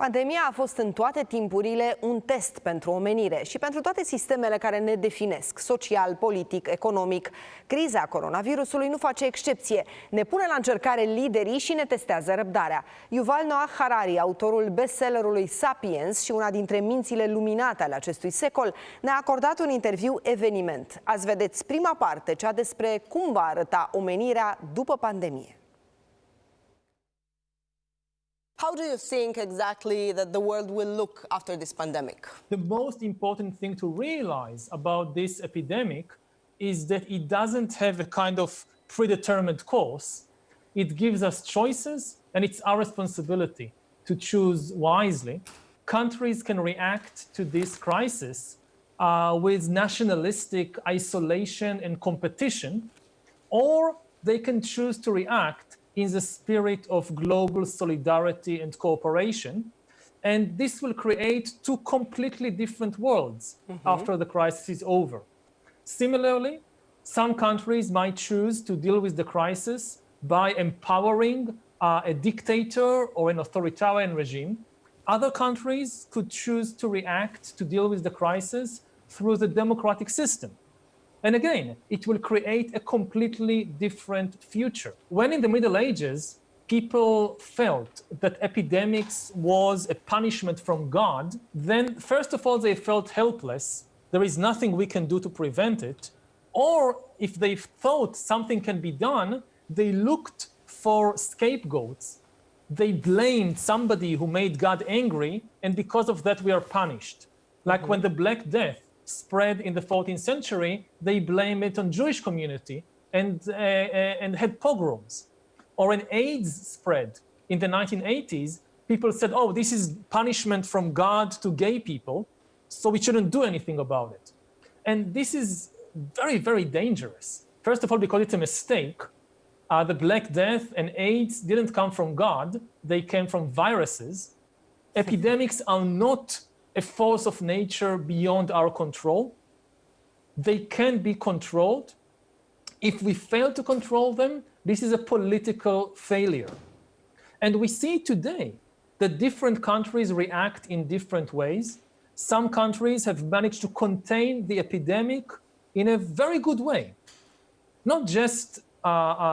Pandemia a fost în toate timpurile un test pentru omenire și pentru toate sistemele care ne definesc, social, politic, economic. Criza coronavirusului nu face excepție. Ne pune la încercare liderii și ne testează răbdarea. Yuval Noah Harari, autorul best-sellerului Sapiens și una dintre mințile luminate ale acestui secol, ne-a acordat un interviu eveniment. Azi vedeți prima parte, cea despre cum va arăta omenirea după pandemie. How do you think exactly that the world will look after this pandemic? The most important thing to realize about this epidemic is that it doesn't have a kind of predetermined course. It gives us choices, and it's our responsibility to choose wisely. Countries can react to this crisis with nationalistic isolation and competition, or they can choose to react in the spirit of global solidarity and cooperation. And this will create two completely different worlds after the crisis is over. Similarly, some countries might choose to deal with the crisis by empowering a dictator or an authoritarian regime. Other countries could choose to react to deal with the crisis through the democratic system. And again, it will create a completely different future. When in the Middle Ages, people felt that epidemics was a punishment from God, then first of all, they felt helpless. There is nothing we can do to prevent it. Or if they thought something can be done, they looked for scapegoats. They blamed somebody who made God angry, and because of that, we are punished. Like when the Black Death spread in the 14th century, they blame it on Jewish community and had pogroms. Or an AIDS spread in the 1980s, people said, oh, this is punishment from God to gay people, so we shouldn't do anything about it. And this is very, very dangerous. First of all, because it's a mistake. The Black Death and AIDS didn't come from God, they came from viruses. Epidemics are not a force of nature beyond our control. They can be controlled. If we fail to control them, this is a political failure. And we see today that different countries react in different ways. Some countries have managed to contain the epidemic in a very good way. Not just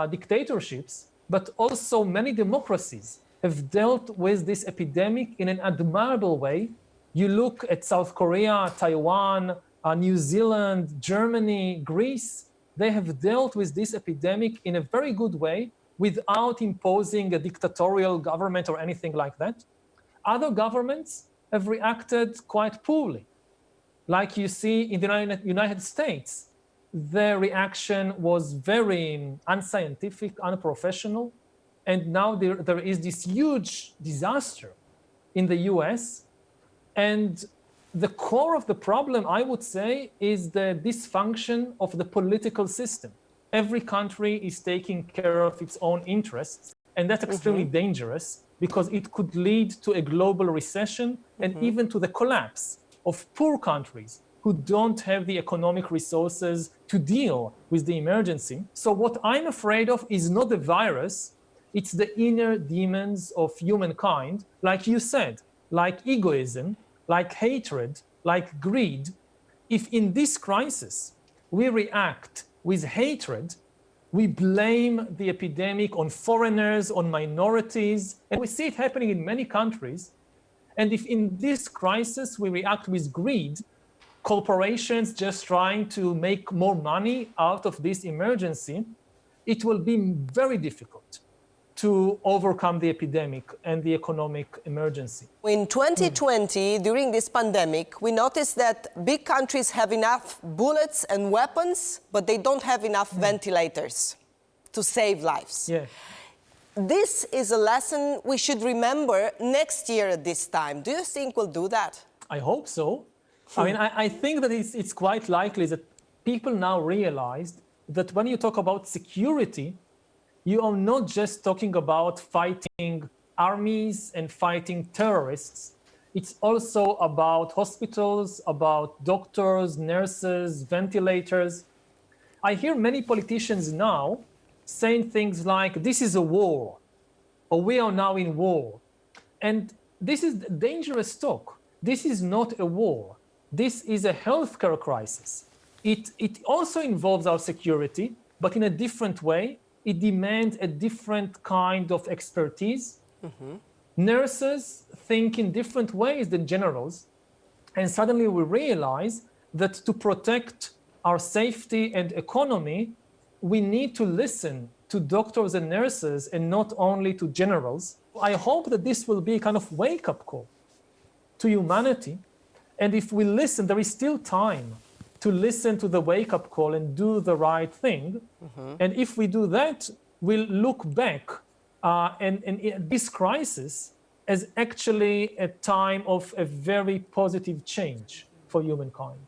dictatorships, but also many democracies have dealt with this epidemic in an admirable way. You look at South Korea, Taiwan, New Zealand, Germany, Greece, they have dealt with this epidemic in a very good way without imposing a dictatorial government or anything like that. Other governments have reacted quite poorly. Like you see in the United States, the reaction was very unscientific, unprofessional, and now there is this huge disaster in the US. And the core of the problem, I would say, is the dysfunction of the political system. Every country is taking care of its own interests, and that's extremely dangerous because it could lead to a global recession and even to the collapse of poor countries who don't have the economic resources to deal with the emergency. So what I'm afraid of is not the virus, it's the inner demons of humankind, like you said, like egoism, like hatred, like greed. If in this crisis we react with hatred, we blame the epidemic on foreigners, on minorities, and we see it happening in many countries. And if in this crisis we react with greed, corporations just trying to make more money out of this emergency, it will be very difficult to overcome the epidemic and the economic emergency. In 2020, during this pandemic, we noticed that big countries have enough bullets and weapons, but they don't have enough ventilators to save lives. Yeah. This is a lesson we should remember next year at this time. Do you think we'll do that? I hope so. I mean, I think that it's quite likely that people now realized that when you talk about security, you are not just talking about fighting armies and fighting terrorists. It's also about hospitals, about doctors, nurses, ventilators. I hear many politicians now saying things like, this is a war, or we are now in war. And this is dangerous talk. This is not a war. This is a healthcare crisis. It also involves our security, but in a different way. It demands a different kind of expertise. Nurses think in different ways than generals. And suddenly we realize that to protect our safety and economy, we need to listen to doctors and nurses and not only to generals. I hope that this will be a kind of wake-up call to humanity. And if we listen, there is still time to listen to the wake-up call and do the right thing. And if we do that, we'll look back and this crisis as actually a time of a very positive change for humankind.